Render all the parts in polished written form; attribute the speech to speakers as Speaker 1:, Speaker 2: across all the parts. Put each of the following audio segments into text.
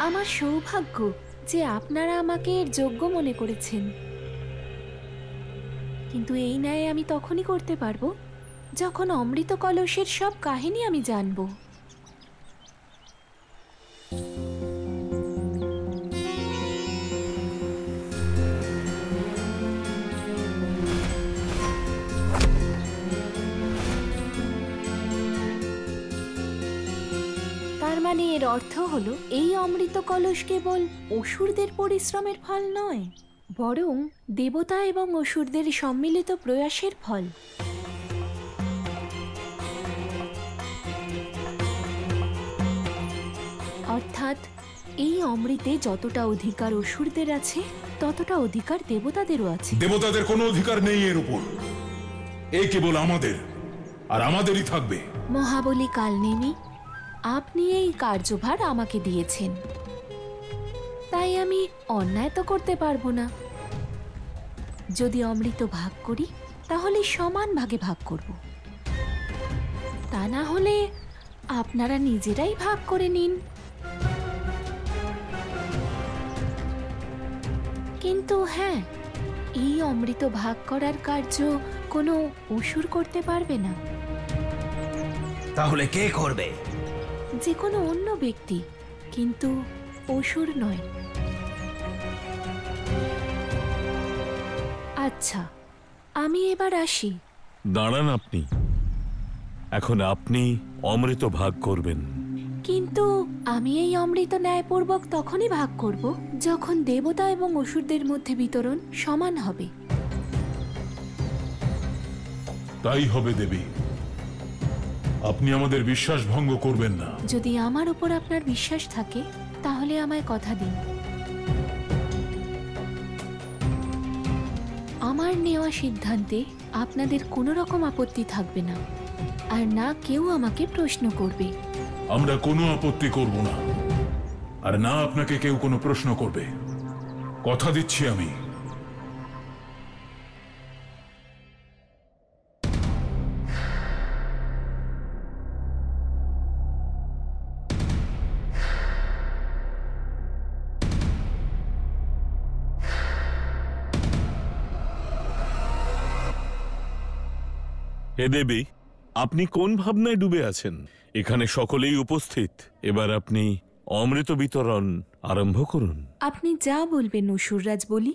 Speaker 1: আমার সৌভাগ্য যে আপনারা আমাকে এর যোগ্য মনে করেছেন, কিন্তু এই ন্যায় আমি তখনই করতে পারবো যখন অমৃত কলসের সব কাহিনী আমি জানবো। তার মানে এর অর্থ হলো এই অমৃত কলস কেবল অসুরদের পরিশ্রমের ফল নয়, বরং দেবতা এবং অসুরদের সম্মিলিত প্রয়াসের ফল। অর্থাৎ এই অমৃতে যতটা অধিকার অসুরদের আছে ততটা অধিকার দেবতাদেরও আছে।
Speaker 2: দেবতাদের কোনো অধিকার নেই এর উপর, এই কেবল আমাদের, আর আমাদেরই থাকবে।
Speaker 1: মহাবলী কালনেমি, আপনি এই কার্যভার আমাকে দিয়েছেন, তাই আমি অন্যায় তো করতে পারবো না। যদি অমৃত ভাগ করি তাহলে সমান ভাগে ভাগ করব, তা না হলে আপনারা নিজেরাই ভাগ করে নিন। কিন্তু হ্যাঁ, এই অমৃত ভাগ করার কার্য কোনো অসুর করতে পারবে না।
Speaker 3: তাহলে কে করবে?
Speaker 1: যে কোনো অন্য ব্যক্তি, কিন্তু অসুর নয়। আচ্ছা, আমি এবার আসি।
Speaker 4: দাঁড়ান আপনি, এখন আপনি অমৃত ভাগ করবেন।
Speaker 1: কিন্তু আমি এই অমৃত ন্যায়পূর্বক তখনই ভাগ করব যখন দেবতা এবং অসুরদের মধ্যে বিতরণ সমান হবে।
Speaker 2: তাই হবে দেবী, আপনি আমাদের বিশ্বাস ভঙ্গ করবেন না।
Speaker 1: যদি আমার উপর আপনার বিশ্বাস থাকে তাহলে আমায় কথা দিন, আমার নেওয়া সিদ্ধান্তে আপনাদের কোনো রকম আপত্তি থাকবে না, আর না কেউ আমাকে প্রশ্ন করবে।
Speaker 2: আমরা কোনো আপত্তি করব না, আর না আপনাকে কেউ কোনো প্রশ্ন করবে, কথা দিচ্ছি আমি।
Speaker 4: হে দেবী, আপনি কোন ভাবনায় ডুবে আছেন? এখানে সকলেই উপস্থিত, এবার আপনি অমৃত বিতরণ আরম্ভ করুন।
Speaker 1: আপনি যা বলবেন অসুররাজ বলি।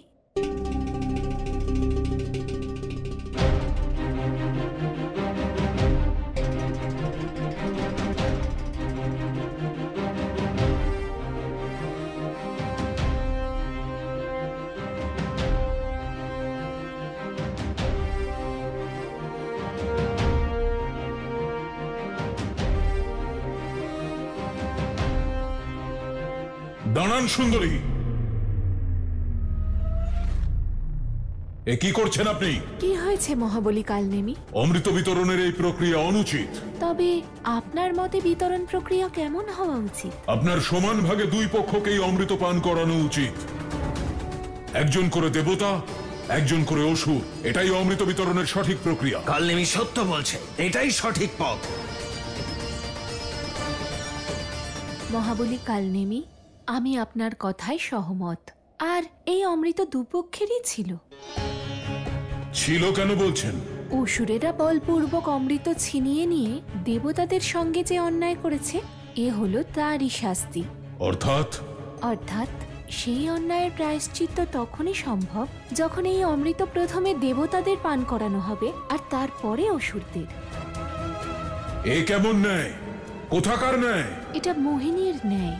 Speaker 2: দাঁড়ান সুন্দরী, এ কি করছেন আপনি?
Speaker 1: কি হয়েছে মহাবলী কালনেমি?
Speaker 2: অমৃত বিতরণের এই প্রক্রিয়া অনুচিত।
Speaker 1: তবে আপনার মতে বিতরণ প্রক্রিয়া কেমন হওয়া উচিত?
Speaker 2: আপনার সমান ভাগে দুই পক্ষকেই অমৃত পান করানো উচিত, একজন করে দেবতা, একজন করে অসুর। এটাই অমৃত বিতরণের সঠিক প্রক্রিয়া।
Speaker 3: কালনেমি সত্য বলছে, এটাই সঠিক পথ।
Speaker 1: মহাবলী কালনেমি, আমি আপনার কথায় সহমত। আর এই অমৃত দুপক্ষেরই ছিল।
Speaker 2: ছিল কেন বলছেন?
Speaker 1: অসুরেরা বলপূর্বক অমৃত ছিনিয়ে নিয়ে দেবতাদের সঙ্গে যে অন্যায় করেছে, এ হলো তারই শাস্তি।
Speaker 2: অর্থাৎ
Speaker 1: সেই অন্যায়ের প্রায়শ্চিত্ত তখনই সম্ভব যখন এই অমৃত প্রথমে দেবতাদের পান করানো হবে আর তারপরে অসুরদের।
Speaker 2: এ কেমন ন্যায়? কোথাকার ন্যায়?
Speaker 1: এটা মোহিনীর ন্যায়।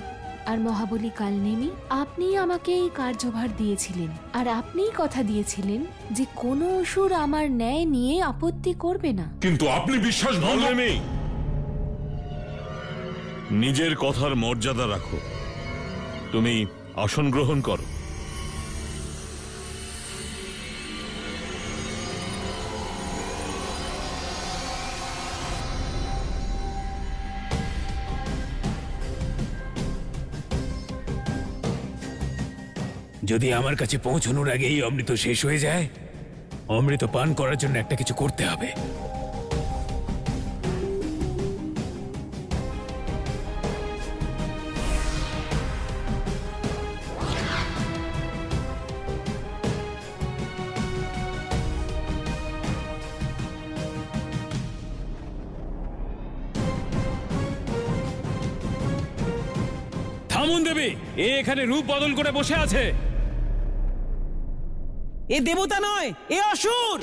Speaker 1: আর মহাবলী কালনেমি, আপনি আমাকে এই কার্যভার দিয়েছিলেন, আর আপনিই কথা দিয়েছিলেন যে কোনো অসুর আমার ন্যায় নিয়ে আপত্তি করবে না।
Speaker 2: কিন্তু আপনি বিশ্বাস ভঙ্গ।
Speaker 4: নিজের কথার মর্যাদা রাখো। তুমি আসন গ্রহণ করো।
Speaker 5: যদি আমার কাছে পৌঁছানোর আগে এই অমৃত শেষ হয়ে যায়, অমৃত পান করার জন্য একটা কিছু করতে হবে। থামুন দেবী, এ এখানে রূপ বদল করে বসে আছে।
Speaker 6: এ দেবতা নয়, এ অসুর।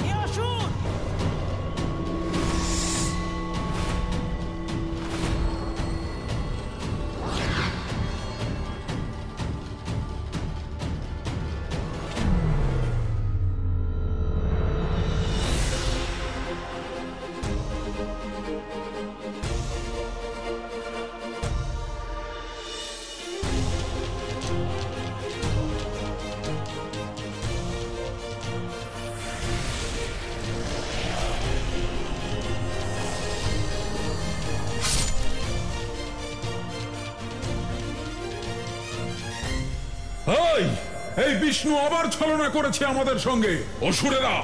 Speaker 2: এই বিষ্ণু আবার ছলনা করেছে আমাদের সঙ্গে। অসুরেরা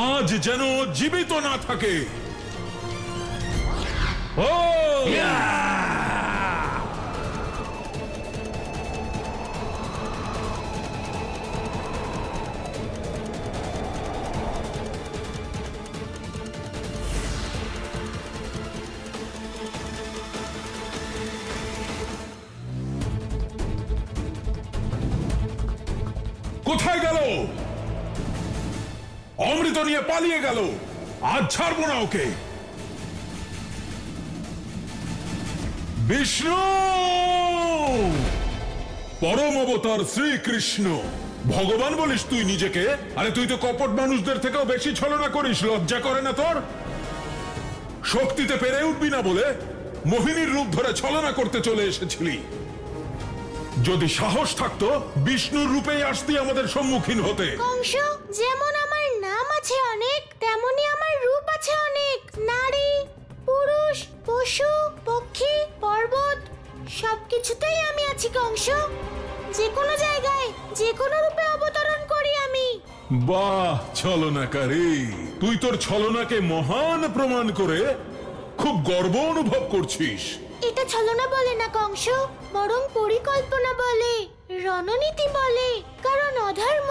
Speaker 2: আজ যেন জীবিত না থাকে। কোথায় গেল? অমৃত নিয়ে পালিয়ে গেল। আজ ছাড়বো না ওকে। বিষ্ণু, পরম অবতার শ্রীকৃষ্ণ। ভগবান বলিস তুই নিজেকে? আরে তুই তো কপট মানুষদের থেকেও বেশি ছলনা করিস। লজ্জা করে না তোর? শক্তিতে পেরে উঠবি না বলে মোহিনীর রূপ ধরে ছলনা করতে চলে এসেছিলি। যদি সাহস থাকতো বিষ্ণুর রূপেই আসতি আমাদের সম্মুখীন হতে।
Speaker 7: কংস, যেমন আমার নাম আছে অনেক, তেমনি আমার রূপ আছে অনেক। নারী, পুরুষ, পশু, পক্ষী, পর্বত সবকিছুতেই আমি আছি কংস। যে কোনো জায়গায় যে কোনো রূপে অবতরণ করি আমি।
Speaker 2: বাহ ছলনাকারী, তুই তোর ছলনাকে মহান প্রমাণ করে খুব গর্ব অনুভব করছিস।
Speaker 7: এটা ছলনা বলে না কংস, বরং পরিকল্পনা বলে, রণনীতি বলে। কারণ অধর্ম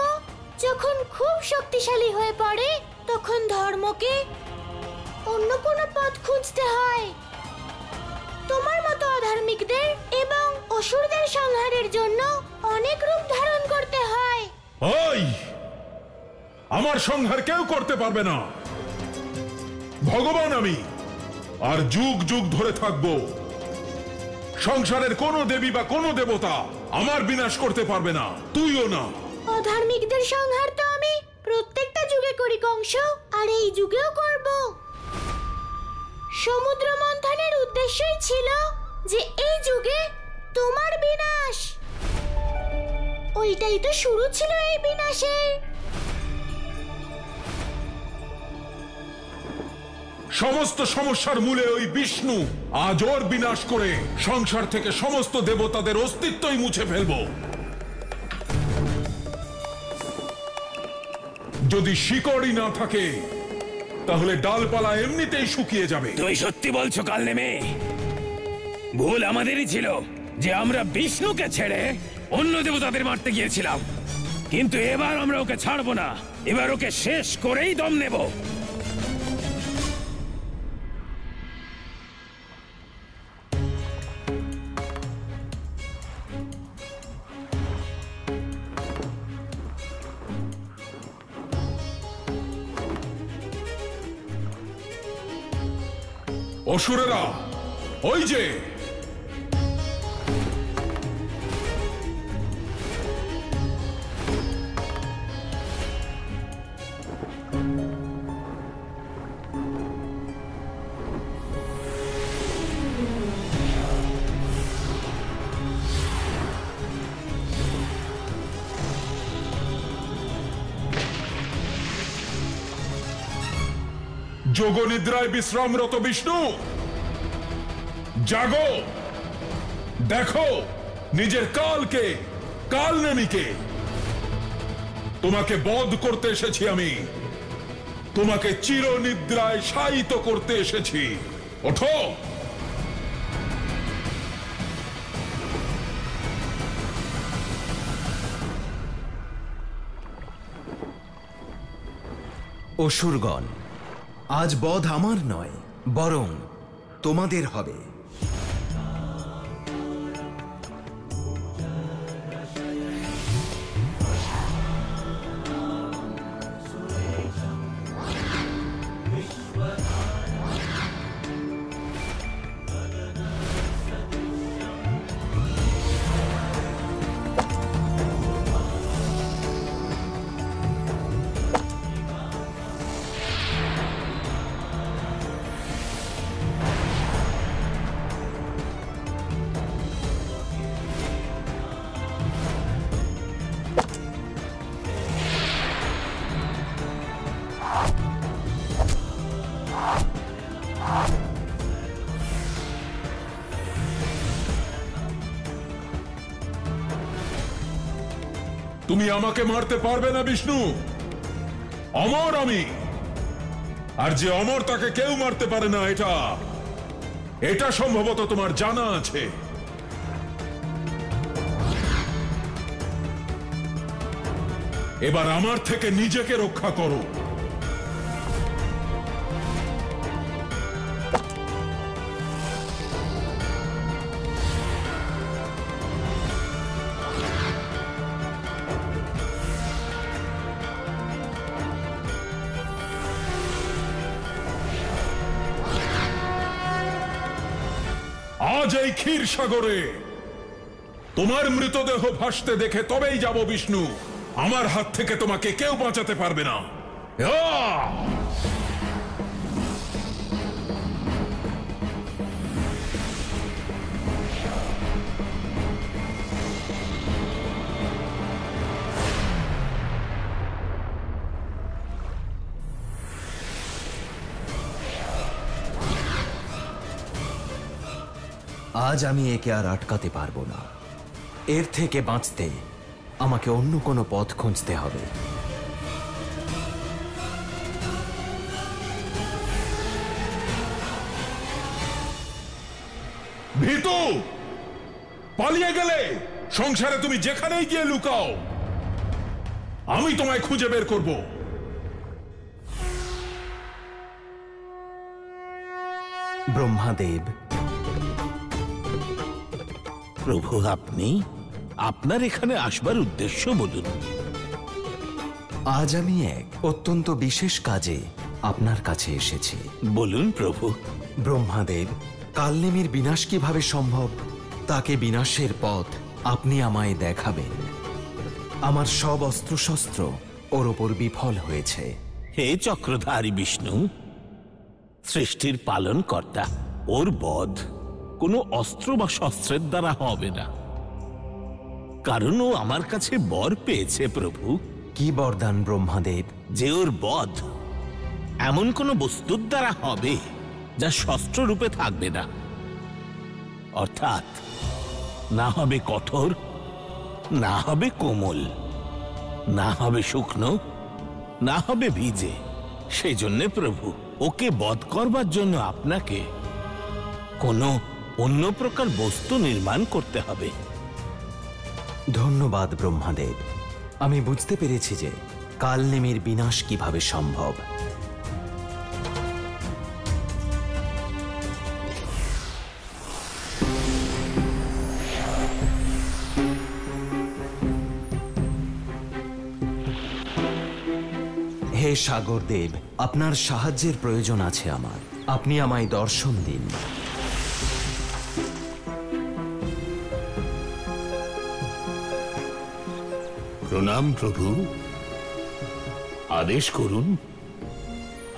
Speaker 7: যখন খুব শক্তিশালী হয়ে পড়ে তখন ধর্মকে অন্য কোনো পথ খুঁজতে হয়। তোমার মতো অধার্মিকদের এবং অসুরদের সংহারের জন্য অনেক রূপ ধারণ করতে হয়।
Speaker 2: ওই, আমার সংহার কেউ করতে পারবে না। ভগবান আমি, আর যুগ যুগ ধরে থাকবো। সংসারের কোনো দেবী বা কোনো দেবতা আমার বিনাশ করতে পারবে না, তুইও না।
Speaker 7: অধার্মিকদের সংহার তো আমি প্রত্যেকটা যুগে করি কংস, আর এই যুগেও করব। সমুদ্র মন্থনের উদ্দেশ্যই ছিল যে এই যুগে তোমার বিনাশ। ওইটাই তো শুরু ছিল এই বিনাশের।
Speaker 2: সমস্ত সমস্যার মূলে ওই বিষ্ণু। আজ ওর বিনাশ করে সংসার থেকে সমস্ত দেবতাদের অস্তিত্বই মুছে ফেলবো। যদি শিকড়ই না থাকে তাহলে ডালপালা এমনিতেই শুকিয়ে যাবে।
Speaker 5: তুই সত্যি বলছো কাল নেমে? ভুল আমাদেরই ছিল যে আমরা বিষ্ণুকে ছেড়ে অন্য দেবতাদের মারতে গিয়েছিলাম। কিন্তু এবার আমরা ওকে ছাড়বো না, এবার ওকে শেষ করেই দম নেব।
Speaker 2: অসুরেরা ওই যে, যোগনিদ্রায় বিশ্রামরত বিষ্ণু, জাগো, দেখো নিজের কালকে, কালনেমিকে। তোমাকে বধ করতে এসেছি আমি, তোমাকে চিরনিদ্রায় শায়িত করতে এসেছি। ওঠো।
Speaker 8: অসুরগণ, আজ বধ আমার নয়, বরং তোমাদের হবে।
Speaker 2: তুমি আমাকে মারতে পারবে না বিষ্ণু। অমর আমি, আর যে অমর তাকে কেউ মারতে পারে না, এটা সম্ভবত তোমার জানা আছে। এবার আমার থেকে নিজেকে রক্ষা করো। আজ এই ক্ষীর সাগরে তোমার মৃতদেহ ভাসতে দেখে তবেই যাব বিষ্ণু। আমার হাত থেকে তোমাকে কেউ বাঁচাতে পারবে না।
Speaker 8: আজ আমি একে আর আটকাতে পারবো না। এর থেকে বাঁচতে আমাকে অন্য কোনো পথ খুঁজতে হবে।
Speaker 2: ভীতু, পালিয়ে গেলে? সংসারে তুমি যেখানেই গিয়ে লুকাও, আমি তোমায় খুঁজে বের করব।
Speaker 8: ব্রহ্মাদেব।
Speaker 4: প্রভু, আপনি আপনার এখানে আসবার উদ্দেশ্য বলুন।
Speaker 8: আজ আমি এক অত্যন্ত বিশেষ কাজে আপনার কাছে এসেছি।
Speaker 4: বলুন প্রভু।
Speaker 8: ব্রহ্মাদেব, কালনেমির বিনাশ কিভাবে সম্ভব, তাকে বিনাশের পথ আপনি আমায় দেখাবেন। আমার সব অস্ত্রশস্ত্র ওর ওপর বিফল হয়েছে।
Speaker 4: হে চক্রধারী বিষ্ণু, সৃষ্টির পালন কর্তা, ওর বধ কোনো অস্ত্র বা শস্ত্রের দ্বারা হবে না, কারণ ও আমার কাছে বর পেয়েছে প্রভু।
Speaker 8: কি বরদান ব্রহ্মাদেব?
Speaker 4: যে ওর বধ এমন কোনো বস্তুর দ্বারা হবে যা শস্ত্র রূপে থাকবে না, অর্থাৎ না হবে কঠোর, না হবে কোমল, না হবে শুকনো, না হবে ভিজে। সেই জন্যে প্রভু, ওকে বধ করবার জন্য আপনাকে কোনো অন্য প্রকার বস্তু নির্মাণ করতে হবে।
Speaker 8: ধন্যবাদ ব্রহ্মাদেব, আমি বুঝতে পেরেছি যে কালনেমির বিনাশ কিভাবে সম্ভব। হে সাগরদেব, আপনার সাহায্যের প্রয়োজন আছে আমার। আপনি আমায় দর্শন দিন।
Speaker 4: প্রণাম প্রভু, আদেশ করুন।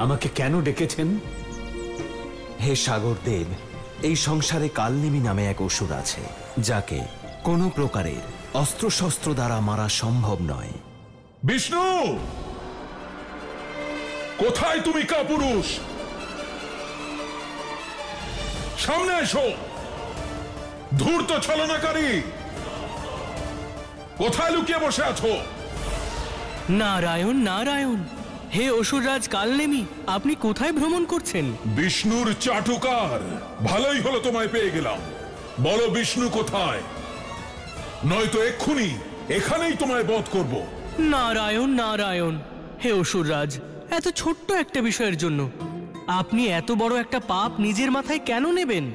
Speaker 5: আমাকে কেন ডেকেছেন?
Speaker 8: হে সাগরদেব, এই সংসারে কালনেমি নামে এক অসুর আছে, যাকে কোনো প্রকারের অস্ত্রশস্ত্র দ্বারা মারা সম্ভব নয়।
Speaker 2: বিষ্ণু, কোথায় তুমি কাপুরুষ? সামনে এসো। ধূর্ত ছলনাকারী, কোথায় লুকিয়ে বসে আছো?
Speaker 6: নারায়ণ নারায়ণ, হে অসুররাজ কালনেমি, আপনি কোথায় ভ্রমণ করছেন?
Speaker 2: বিষ্ণুর চাটুকার, ভালোই হলো তোমায় পেয়ে গেলাম। বলো বিষ্ণু কোথায়, নয়তো এক্ষুনি এখানেই তোমায় বধ করব।
Speaker 6: নারায়ণ নারায়ণ, হে অসুররাজ, এত ছোট্ট একটা বিষয়ের জন্য আপনি এত বড় একটা পাপ নিজের মাথায় কেন নেবেন?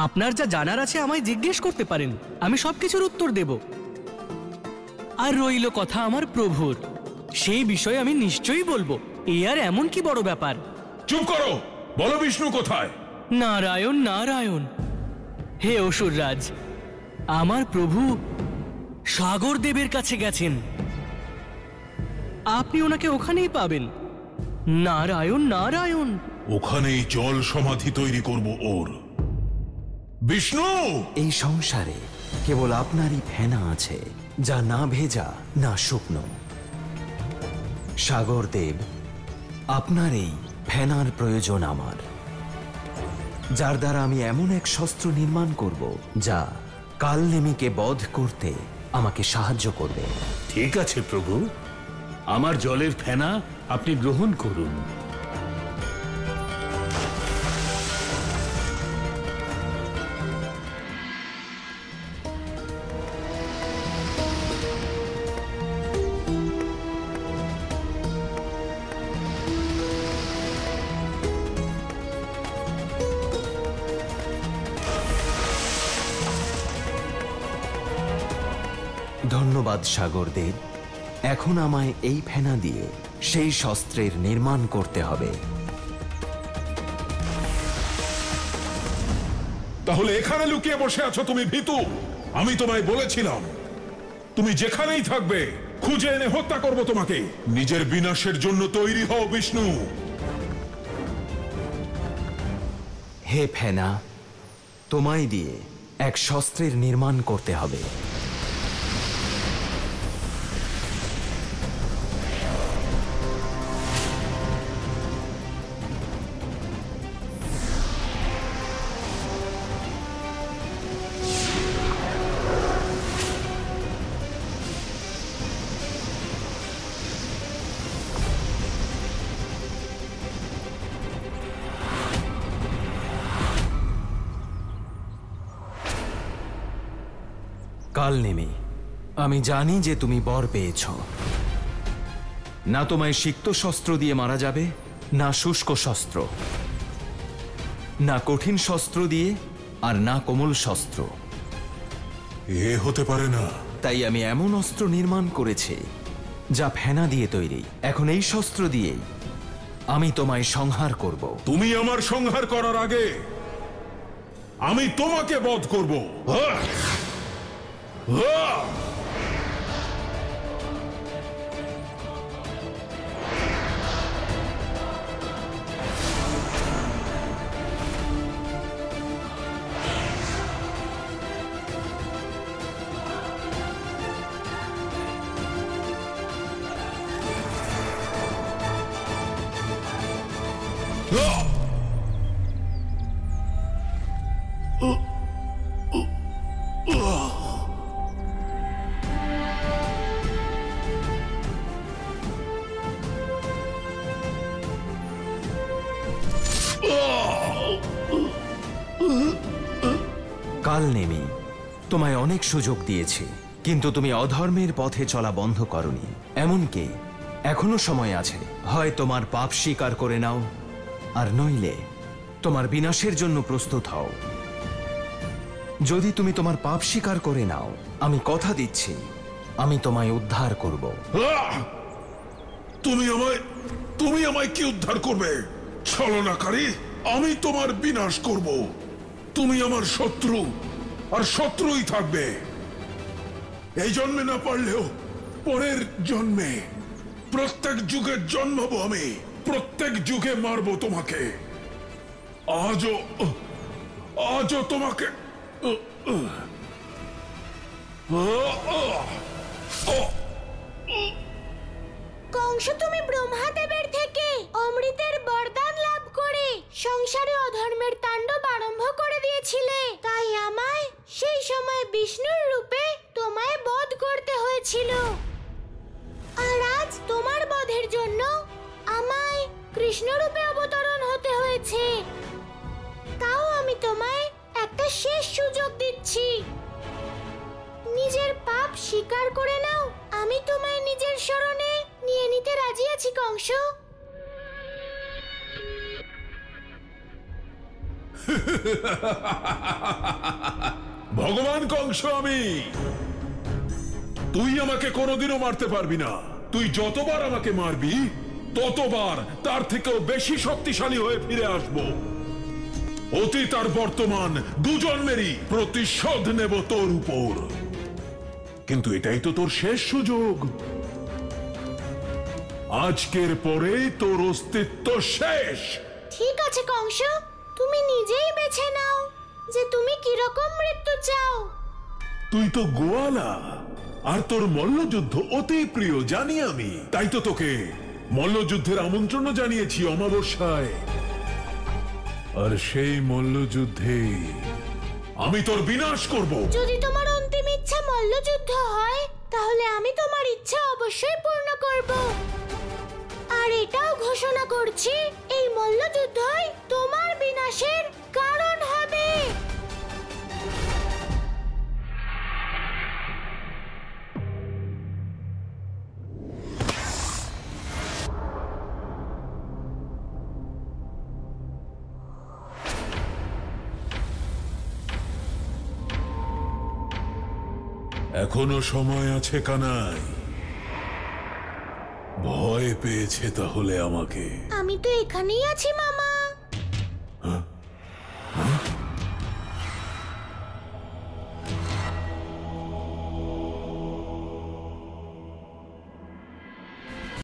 Speaker 6: আপনার যা জানার আছে আমায় জিজ্ঞেস করতে পারেন, আমি সবকিছুর উত্তর দেব। আর রইল কথা আমার প্রভুর, সেই বিষয়ে আমি নিশ্চয়ই বলবো। এ আর এমন কি বড় ব্যাপার?
Speaker 2: চুপ করো, বলো বিষ্ণু কোথায়?
Speaker 6: নারায়ণ নারায়ণ, হে অসুররাজ, আমার প্রভু সাগর দেবের কাছে গেছেন। আপনি ওনাকে ওখানেই পাবেন। নারায়ণ নারায়ণ।
Speaker 2: ওখানেই জল সমাধি তৈরি করব ওর। বিষ্ণু,
Speaker 8: এই সংসারে কেবল আপনারই ফেনা আছে, যা না ভেজা না শুকনো। সাগরদেব, আপনার এই ফেনার প্রয়োজন আমার, যার দ্বারা আমি এমন এক শস্ত্র নির্মাণ করব যা কালনেমিকে বধ করতে আমাকে সাহায্য করবে।
Speaker 4: ঠিক আছে প্রভু, আমার জলের ফেনা আপনি গ্রহণ করুন।
Speaker 8: ধন্যবাদ সাগরদেব। এখন আমায় এই ফেনা দিয়ে সেই শস্ত্রের নির্মাণ করতে হবে।
Speaker 2: তাহলে এখানে লুকিয়ে বসে আছো তুমি ভীতু? আমি তোমায় বলেছিলাম তুমি যেখানেই থাকবে খুঁজে এনে হত্যা করব তোমাকে। নিজের বিনাশের জন্য তৈরি হও বিষ্ণু।
Speaker 8: হে ফেনা, তোমায় দিয়ে এক শস্ত্রের নির্মাণ করতে হবে। কালনেমি, আমি জানি যে তুমি বর পেয়েছ। না তোমায় সিক্ত শস্ত্র দিয়ে মারা যাবে, না শুষ্ক শস্ত্র, না কঠিন শস্ত্র দিয়ে, আর না কোমল শস্ত্র।
Speaker 2: এ হতে পারে না।
Speaker 8: তাই আমি এমন অস্ত্র নির্মাণ করেছি যা ফেনা দিয়ে তৈরি। এখন এই শস্ত্র দিয়েই আমি তোমায় সংহার করব।
Speaker 2: তুমি আমার সংহার করার আগে আমি তোমাকে বধ করব।
Speaker 8: কালনেমি, তোমায় অনেক সুযোগ দিয়েছি, কিন্তু তুমি অধর্মের পথে চলা বন্ধ করনি। এমনকি এখনো সময় আছে, হয় তোমার পাপ স্বীকার করে নাও, আর নইলে তোমার বিনাশের জন্য প্রস্তুত হও। যদি তুমি তোমার পাপ স্বীকার করে নাও, আমি কথা দিচ্ছি আমি তোমায় উদ্ধার করব।
Speaker 2: তুমি আমায় কি উদ্ধার করবে? ছলনাকারী, আমি তোমার বিনাশ করব। তুমি আমার শত্রু, আর শত্রুই থাকবে। এই জন্মে না পারলেও পরের জন্মে, প্রত্যেক যুগে জন্মাবো আমি, প্রত্যেক যুগে মারবো তোমাকে। আজও তোমাকে
Speaker 7: কংস, তুমি ব্রহ্মাদেবের থেকে অমৃতের বরদান লাভ করে সংসারে অধর্মের তাণ্ডব আরম্ভ করে দিয়েছিলে। তাই আমায় সেই সময় বিষ্ণুর রূপে তোমায় বধ করতে হয়েছিল। আর আজ তোমার বধের জন্য আমায় কৃষ্ণ রূপে অবতরণ হতে হয়েছে। তাও আমি তোমায় একটা শেষ সুযোগ দিচ্ছি। নিজের পাপ স্বীকার করে নাও। আমি তোমায় নিজের শরণে নিয়ে নিতে রাজি আছি কংস।
Speaker 2: ভগবান কংস আমি। তুই আমাকে কোনোদিনও মারতে পারবি না। তুই যতবার আমাকে মারবি ততবার তার থেকেও বেশি শক্তিশালী হয়ে ফিরে আসবো। অতীত আর বর্তমান দুজন্মেরই প্রতিশোধ নেব তোর উপর। কিন্তু এটাই তো তোর শেষ সুযোগ। আজকের পরে তোর অস্তিত্ব শেষ।
Speaker 7: ঠিক আছে কংস, তুমি নিজেই বেছে নাও যে তুমি কিরকম মৃত্যু চাও।
Speaker 2: তুই তো গোয়ালা, আর তোর মল্লযুদ্ধ অতি প্রিয় জানি আমি। তাই তো তোকে মল্লযুদ্ধের আমন্ত্রণ জানিয়েছি অমাবস্যায়। আর সেই মল্লযুদ্ধে আমি তোর বিনাশ করব।
Speaker 7: যদি তোমার অন্তিম ইচ্ছা মল্ল মল্লযুদ্ধ হয় তাহলে আমি তোমার ইচ্ছা অবশ্যই পূর্ণ করব। আর এটাও ঘোষণা করছি, এই মল্লযুদ্ধই তোমার বিনাশের কারণ হবে।
Speaker 2: এখনো সময় আছে কানাই। ভয় পেয়েছে তাহলে আমাকে?
Speaker 7: আমি তো এখানেই আছি মামা।
Speaker 2: হ্যাঁ?